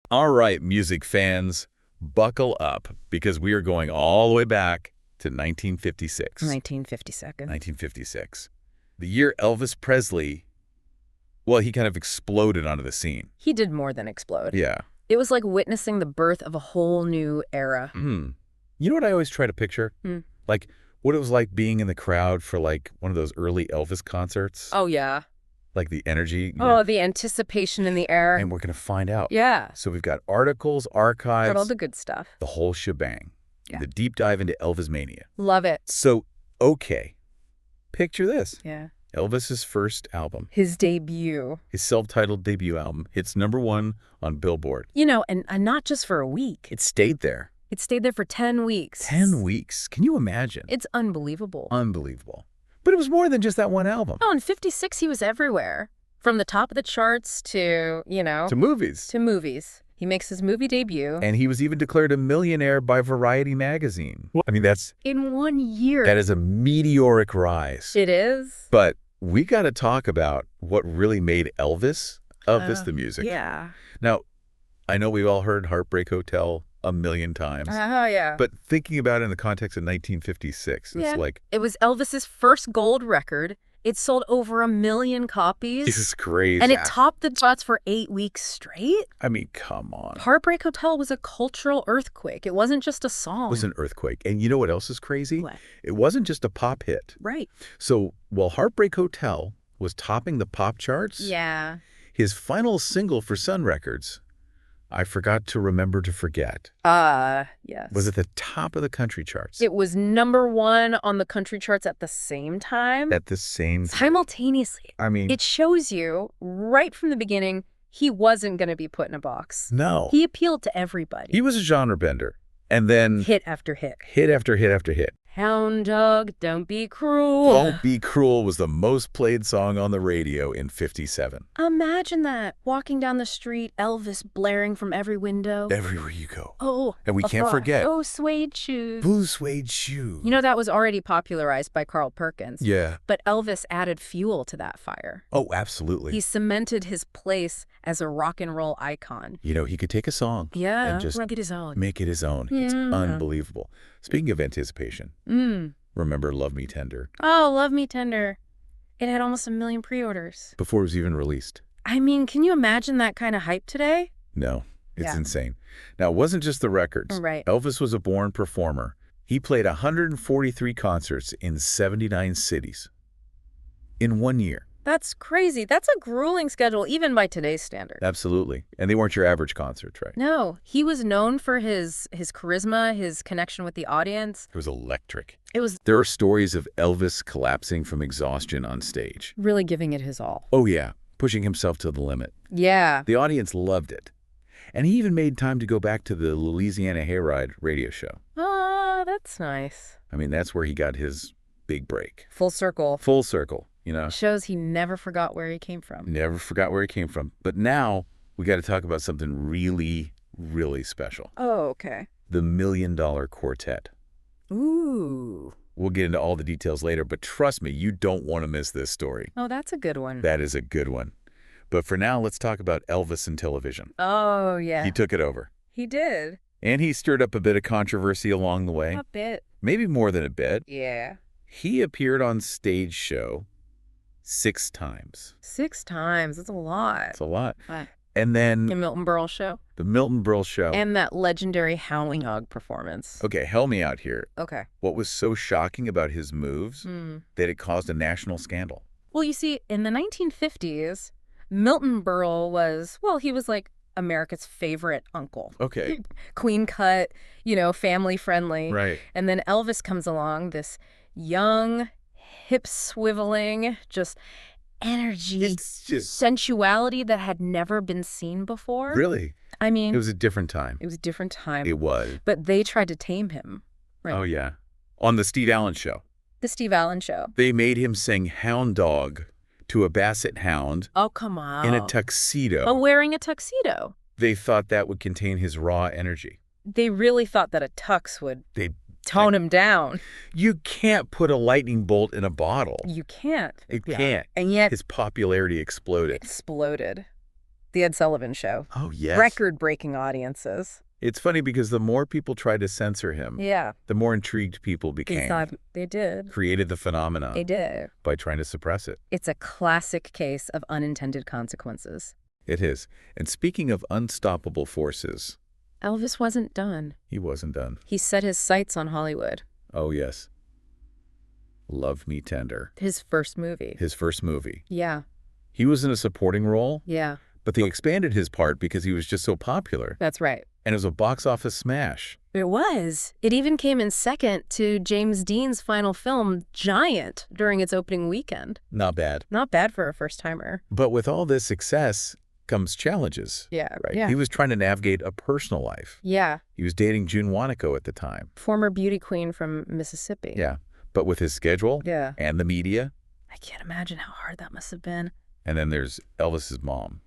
All right, music fans, buckle up because we are going all the way back to 1956. 1956. The year Elvis Presley, well, he kind of exploded onto the scene. He did more than explode. Yeah. It was like witnessing the birth of a whole new era. You know what I always try to picture? Like what it was like being in the crowd for like one of those early Elvis concerts. Oh, yeah. Like the energy. Oh, the anticipation in the air. And we're going to find out. Yeah. So we've got articles, archives. Got all the good stuff. The whole shebang. Yeah. The deep dive into Elvis mania. Love it. So, okay. Picture this. Yeah. Elvis's first album. His debut. His self-titled debut album hits #1 on Billboard. You know, and not just for a week. It stayed there. It stayed there for 10 weeks. 10 weeks. Can you imagine? It's unbelievable. Unbelievable. But it was more than just that one album. Oh, in 56, he was everywhere. From the top of the charts to, To movies. To movies. He makes his movie debut. And he was even declared a millionaire by Variety magazine. I mean, that's... In 1 year. That is a meteoric rise. It is. But we got to talk about what really made Elvis the music. Yeah. Now, I know we've all heard Heartbreak Hotel a million times. Oh, yeah. But thinking about it in the context of 1956, it's like... It was Elvis's first gold record. It sold over 1 million copies. This is crazy. And it topped the charts for 8 weeks straight. I mean, come on. Heartbreak Hotel was a cultural earthquake. It wasn't just a song. It was an earthquake. And you know what else is crazy? What? It wasn't just a pop hit. Right. So while Heartbreak Hotel was topping the pop charts, Yeah. his final single for Sun Records, I Forgot to Remember to Forget, Yes. was at the top of the country charts. It was #1 on the country charts at the same time. At the same time. Simultaneously. I mean... It shows you, right from the beginning, he wasn't going to be put in a box. No. He appealed to everybody. He was a genre bender. And then... Hit after hit. Hit after hit after hit. Hound dog, don't be cruel. Don't Be Cruel was the most played song on the radio in 57. Imagine that. Walking down the street, Elvis blaring from every window. Everywhere you go. Oh. And we can't forget. Oh, suede shoes. Blue suede shoe. You know, that was already popularized by Carl Perkins. Yeah. But Elvis added fuel to that fire. Oh, absolutely. He cemented his place as a rock and roll icon. You know, he could take a song. Yeah, and just make it his own. Make it his own. Yeah. It's unbelievable. Speaking of anticipation, remember Love Me Tender? Oh, Love Me Tender. It had almost 1 million pre-orders. Before it was even released. I mean, can you imagine that kind of hype today? No, it's insane. Now, it wasn't just the records. Right. Elvis was a born performer. He played 143 concerts in 79 cities in 1 year. That's crazy. That's a grueling schedule, even by today's standards. Absolutely. And they weren't your average concerts, right? No, he was known for his charisma, his connection with the audience. It was electric. There are stories of Elvis collapsing from exhaustion on stage. Really giving it his all. Oh, yeah. Pushing himself to the limit. Yeah. The audience loved it. And he even made time to go back to the Louisiana Hayride radio show. Oh, that's nice. I mean, that's where he got his big break. Full circle. Full circle, you know. Shows he never forgot where he came from. Never forgot where he came from. But now we got to talk about something really, really special. Oh, okay. The $1 Million Quartet. Ooh. We'll get into all the details later, but trust me, you don't want to miss this story. Oh, that's a good one. That is a good one. But for now, let's talk about Elvis and television. Oh, yeah. He took it over. He did. And he stirred up a bit of controversy along the way. A bit. Maybe more than a bit. Yeah. He appeared on stage show 6 times. 6 times. That's a lot. That's a lot. What? And then... The Milton Berle Show. The Milton Berle Show. And that legendary Howling Hog performance. Okay, help me out here. Okay. What was so shocking about his moves that it caused a national scandal? Well, you see, in the 1950s, Milton Berle was, well, he was like America's favorite uncle. Okay. Clean cut, you know, family friendly. Right. And then Elvis comes along, this young, hip swiveling, just energy, It's just... sensuality that had never been seen before. Really? I mean... It was a different time. It was a different time. It was. But they tried to tame him. Right. Oh, yeah. On the Steve Allen Show. The Steve Allen Show. They made him sing Hound Dog to a basset hound. Oh, come on. In a tuxedo. Oh, wearing a tuxedo. They thought that would contain his raw energy. They really thought that a tux would tone him down. You can't put a lightning bolt in a bottle. You can't. It can't. And yet... His popularity exploded. Exploded. The Ed Sullivan Show. Oh, yes. Record-breaking audiences. It's funny because the more people tried to censor him, Yeah. the more intrigued people became. They did. Created the phenomenon. They did. By trying to suppress it. It's a classic case of unintended consequences. It is. And speaking of unstoppable forces, Elvis wasn't done. he wasn't done. He set his sights on Hollywood. Oh, yes. Love Me Tender. His first movie. His first movie. Yeah. He was in a supporting role, Yeah. but they expanded his part because he was just so popular. That's right. And it was a box office smash. It was. It even came in second to James Dean's final film, Giant, during its opening weekend. Not bad. Not bad for a first-timer. But with all this success comes challenges. Yeah. Right? Yeah. He was trying to navigate a personal life. Yeah. He was dating June Wanico at the time. Former beauty queen from Mississippi. Yeah. But with his schedule Yeah. and the media, I can't imagine how hard that must have been. and then there's Elvis's mom,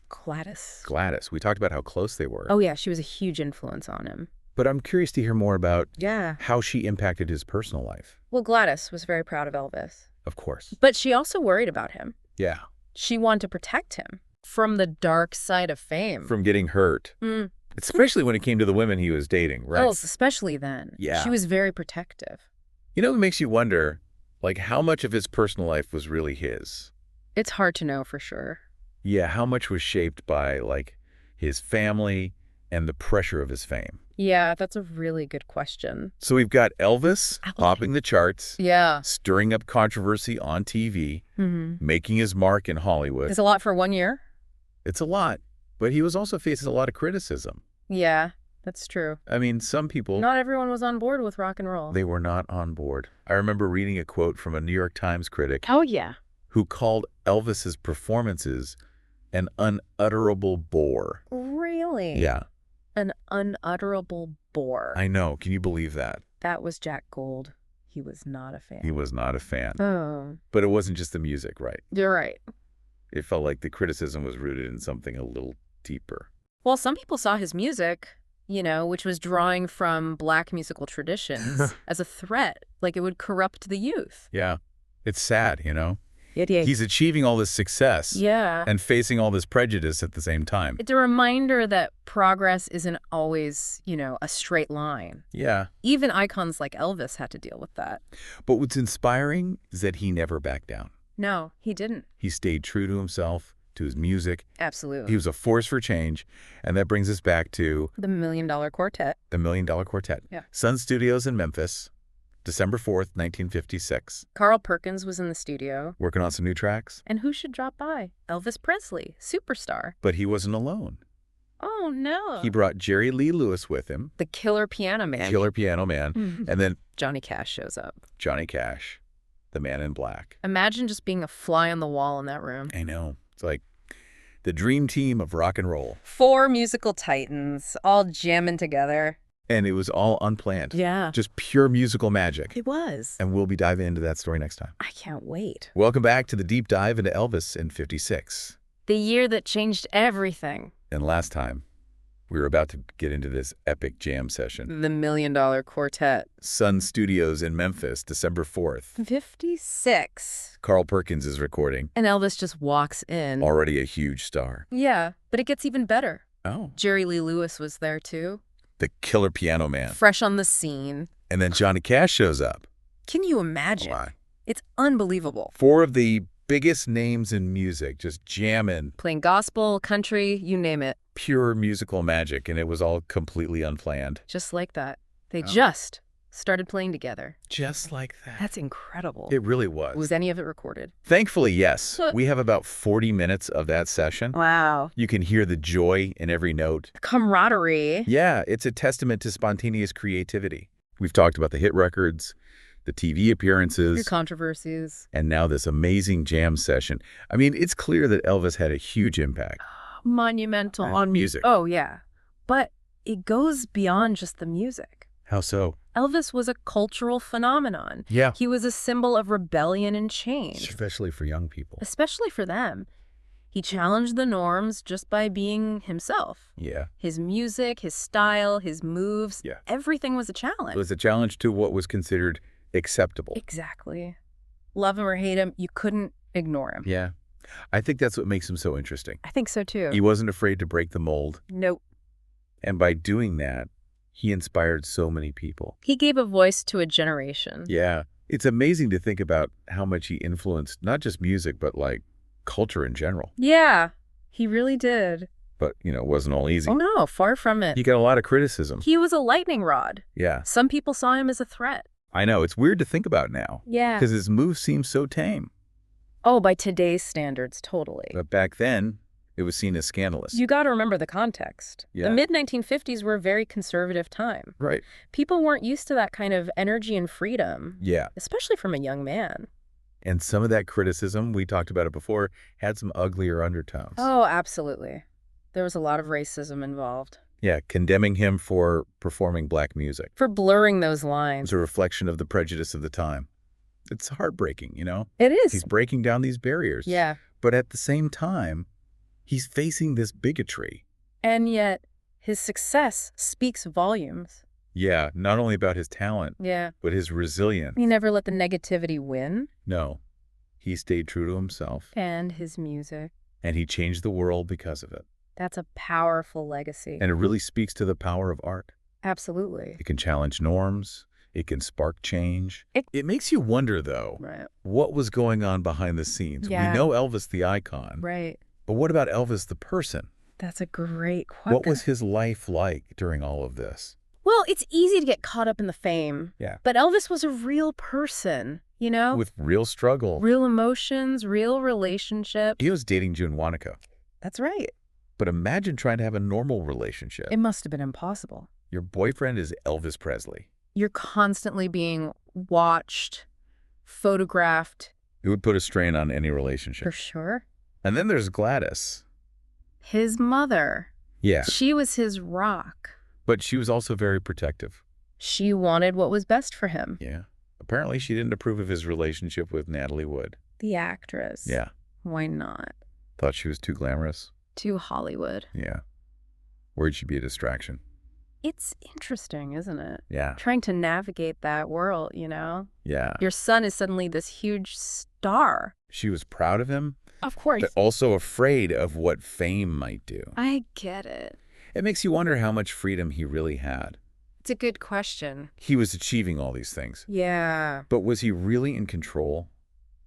Gladys. Gladys. We talked about how close they were. Oh, yeah. She was a huge influence on him. But I'm curious to hear more about Yeah. how she impacted his personal life. Well, Gladys was very proud of Elvis. Of course. But she also worried about him. Yeah. She wanted to protect him from the dark side of fame. From getting hurt. Mm. Especially when it came to the women he was dating, right? Oh, especially then. Yeah. She was very protective. You know, it makes you wonder, like, how much of his personal life was really his? It's hard to know for sure. Yeah, how much was shaped by, like, his family and the pressure of his fame? Yeah, that's a really good question. So we've got Elvis topping the charts, Yeah. stirring up controversy on TV, making his mark in Hollywood. It's a lot for 1 year. It's a lot, but he was also facing a lot of criticism. Yeah, that's true. I mean, some people, Not everyone was on board with rock and roll. they were not on board. I remember reading a quote from a New York Times critic Oh, yeah. who called Elvis's performances an unutterable bore. Really? Yeah, An unutterable bore. I know. Can you believe that? That was Jack Gold. He was not a fan. He was not a fan. Oh, But it wasn't just the music, right? you're right. It felt like the criticism was rooted in something a little deeper. Well, some people saw his music, which was drawing from Black musical traditions as a threat, like it would corrupt the youth. Yeah. It's sad, you know? Yeah. He's achieving all this success Yeah. and facing all this prejudice at the same time. It's a reminder that progress isn't always, a straight line. Yeah. Even icons like Elvis had to deal with that. But what's inspiring is that he never backed down. No, he didn't. He stayed true to himself, to his music. Absolutely. He was a force for change. And that brings us back to The $1 Million Quartet. the $1 Million Quartet. Yeah. Sun Studios in Memphis, December 4th, 1956. Carl Perkins was in the studio. Working on some new tracks. And who should drop by? Elvis Presley, superstar. But he wasn't alone. Oh, no. He brought Jerry Lee Lewis with him, The killer piano man. killer piano man, and then Johnny Cash shows up. Johnny Cash, the man in black. Imagine just being a fly on the wall in that room. I know. It's like the dream team of rock and roll. 4 musical titans all jamming together. And it was all unplanned. Yeah. Just pure musical magic. It was. And we'll be diving into that story next time. I can't wait. Welcome back to the deep dive into Elvis in 56. The year that changed everything. And last time, we were about to get into this epic jam session. The $1 Million Quartet. Sun Studios in Memphis, December 4th. 56. Carl Perkins is recording. And Elvis just walks in. Already a huge star. Yeah, but it gets even better. Oh. Jerry Lee Lewis was there too. The killer piano man. Fresh on the scene. And then Johnny Cash shows up. Can you imagine? Why? It's unbelievable. 4 of the biggest names in music just jamming. Playing gospel, country, you name it. Pure musical magic, and it was all completely unplanned. Just like that. They just started playing together. Just like that. That's incredible. It really was. Was any of it recorded? Thankfully, yes. We have about 40 minutes of that session. Wow. You can hear the joy in every note. Camaraderie. Yeah, it's a testament to spontaneous creativity. We've talked about the hit records, the TV appearances, Your controversies. and now this amazing jam session. I mean, it's clear that Elvis had a huge impact Monumental. on music. Oh, yeah. But it goes beyond just the music. How so? Elvis was a cultural phenomenon. Yeah. He was a symbol of rebellion and change, Especially for young people. especially for them. He challenged the norms just by being himself. Yeah. His music, his style, his moves, Yeah. everything was a challenge. It was a challenge to what was considered acceptable. Exactly. Love him or hate him, you couldn't ignore him. Yeah. I think that's what makes him so interesting. I think so too. He wasn't afraid to break the mold. Nope. And by doing that, he inspired so many people. He gave a voice to a generation. Yeah. It's amazing to think about how much he influenced not just music, but like culture in general. Yeah, he really did. But, it wasn't all easy. Oh no, far from it. He got a lot of criticism. He was a lightning rod. Yeah. Some people saw him as a threat. I know. It's weird to think about now. Yeah. Because his moves seem so tame. Oh, by today's standards, totally. But back then, it was seen as scandalous. You got to remember the context. Yeah. The mid-1950s were a very conservative time. Right. People weren't used to that kind of energy and freedom. Yeah. Especially from a young man. And some of that criticism, we talked about it before, had some uglier undertones. Oh, absolutely. There was a lot of racism involved. Yeah, condemning him for performing black music. For blurring those It lines. was a reflection of the prejudice of the time. It's heartbreaking, It is. He's breaking down these barriers. Yeah. But at the same time, he's facing this bigotry. And yet, his success speaks volumes. Yeah, not only about his talent, Yeah. but his resilience. He never let the negativity win. No, he stayed true to himself, And his music. and he changed the world because of it. That's a powerful legacy. And it really speaks to the power of art. Absolutely. It can challenge norms. It can spark change. It- It makes you wonder, though, Right. what was going on behind the scenes? Yeah. We know Elvis the icon, Right. but what about Elvis the person? That's a great question. What was his life like during all of this? Well, it's easy to get caught up in the fame. Yeah. But Elvis was a real person, With real struggle. Real emotions, real relationships. He was dating June Wanaka. That's right. But imagine trying to have a normal relationship. It must have been impossible. Your boyfriend is Elvis Presley. You're constantly being watched, photographed. It would put a strain on any For relationship. sure. And then there's Gladys. His mother. Yeah, She was his rock. but she was also very protective. She wanted what was best for him. Yeah. Apparently she didn't approve of his relationship with Natalie Wood. The actress. Yeah. Why not? Thought she was too glamorous. To Hollywood. Yeah. Worried she'd be a distraction. It's interesting, isn't it? Yeah. Trying to navigate that world, Yeah. Your son is suddenly this huge star. She was proud of him, Of course. but also afraid of what fame might do. I get it. It makes you wonder how much freedom he really had. It's a good question. He was achieving all these things. Yeah. But was he really in control?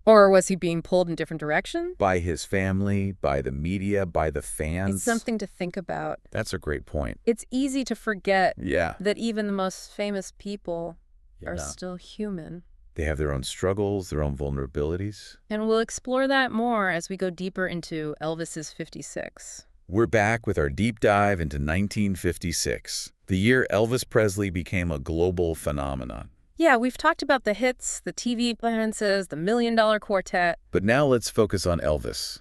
Or was he being pulled in different directions? By his family, by the media, by the fans? It's something to think about. That's a great point. It's easy to forget Yeah. that even the most famous people are Yeah. still human. They have their own struggles, their own vulnerabilities. And we'll explore that more as we go deeper into Elvis's 56. We're back with our deep dive into 1956, the year Elvis Presley became a global phenomenon. Yeah, we've talked about the hits, the TV appearances, the $1 Million Quartet, But now let's focus on Elvis,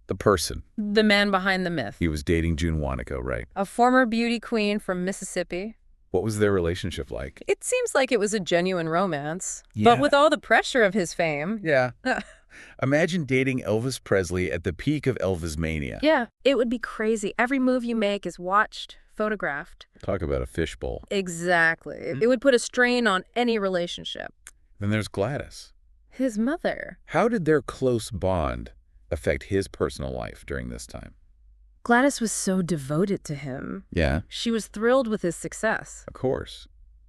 the person. the man behind the myth. He was dating June Wanaka, right? A former beauty queen from Mississippi. What was their relationship like? It seems like it was a genuine romance. Yeah. But with all the pressure of his fame. Yeah. Imagine dating Elvis Presley at the peak of Elvis mania. Yeah, it would be crazy. Every move you make is watched, photographed. Talk about a fishbowl. Exactly. It would put a strain on any relationship. Then there's Gladys. His mother. How did their close bond affect his personal life during this time? Gladys was so devoted to him. Yeah, She was thrilled with his success. of course.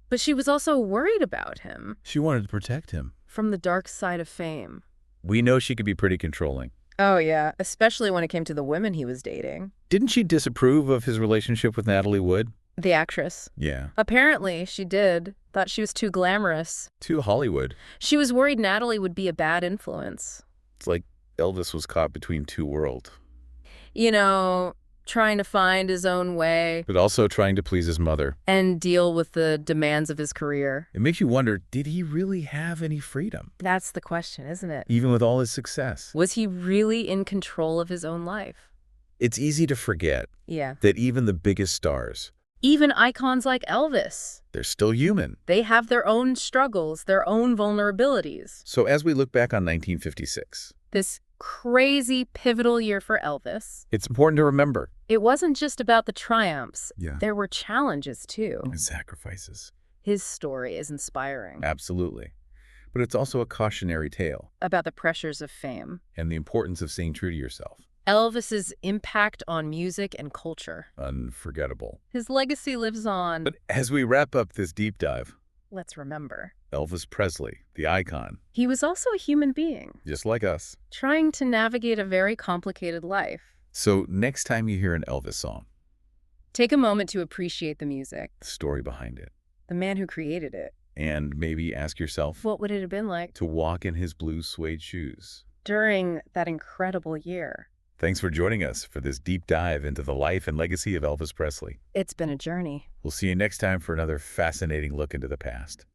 But she was also worried about him She wanted to protect him. from the dark side of fame. We know she could be pretty controlling. Oh, yeah, especially when it came to the women he was dating. Didn't she disapprove of his relationship with Natalie Wood? The actress. Yeah. Apparently, she did. Thought she was too glamorous. To Hollywood. She was worried Natalie would be a bad influence. It's like Elvis was caught between two worlds, Trying to find his own way but also trying to please his mother. and deal with the demands of his career. It makes you wonder, did he really have any freedom? That's the question, isn't it? Even with all his success? Was he really in control of his own life? It's easy to forget Yeah. that even the biggest stars, Even icons like Elvis, they're still human. they have their own struggles, their own vulnerabilities. So as we look back on 1956, This crazy pivotal year for Elvis, it's important to remember. it wasn't just about the triumphs. Yeah. There were challenges, too. And sacrifices. His story is inspiring. Absolutely. But it's also a cautionary tale about the pressures of fame. and the importance of staying true to yourself. Elvis's impact on music and culture. Unforgettable. His legacy lives on. But as we wrap up this deep dive, Let's remember. Elvis Presley, the icon, He was also a human being, just like us. trying to navigate a very complicated life. So next time you hear an Elvis song, Take a moment to appreciate the music, the story behind it, the man who created it. and maybe ask yourself What would it have been like to walk in his blue suede shoes. during that incredible year? Thanks for joining us for this deep dive into the life and legacy of Elvis Presley. It's been a journey. We'll see you next time for another fascinating look into the past.